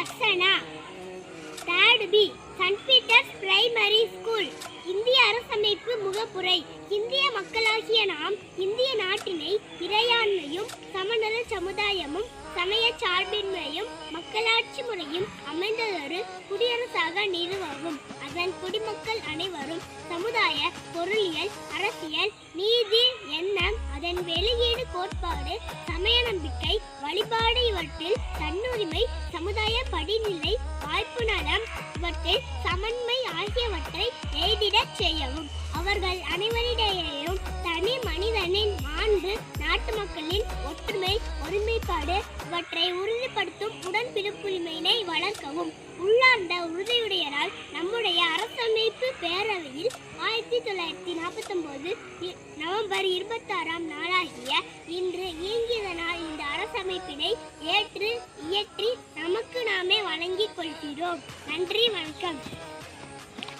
Darshana. Third B Saint Peter's primary school. இந்திய அரசமைப்பு முகப்புரை. இந்திய மக்களாகிய நாம் இந்திய நாட்டினை இறையாண்மையும் சமநல சமுதாயமும் சமய சார்பின்மையும் மக்களாட்சி முறையும் அமைந்ததொரு குடியரசாக நிறுவவும். அதன் குடிமக்கள் அனைவரும் சமுதாய, பொருளியல், அரசியல், நீதி, எண்ணம், அதன் வெளியீடு, கோட்பாடு, சமய நம்பிக்கை, வழிபாடு இவற்றில் தன்னுரிமை, சமுதாய படிநிலை, வாய்ப்பு நலம் இவற்றில் சமன்மை ஆகியவற்றை எய்திடச் செய்யவும். அவர்கள் அனைவரிடையேயும் தனி மனிதனின் மாண்பு, நாட்டு மக்களின் ஒற்றுமை, ஒருமைப்பாடு இவற்றை உறுதிப்படுத்தும் உடன்பிறப்புரிமையினை வளர்க்கவும். உள்ளார்ந்த உறுதியுடையரால் நம்முடைய அரசமைப்பு பேரவையில் 1949 நவம்பர் 26ஆம் நாளாகிய இன்று இயங்கியதனால் இந்த அரசமைப்பினை ஏற்று இயற்றி நமக்கு நாமே வழங்கிக் கொள்கிறோம். நன்றி, வணக்கம்.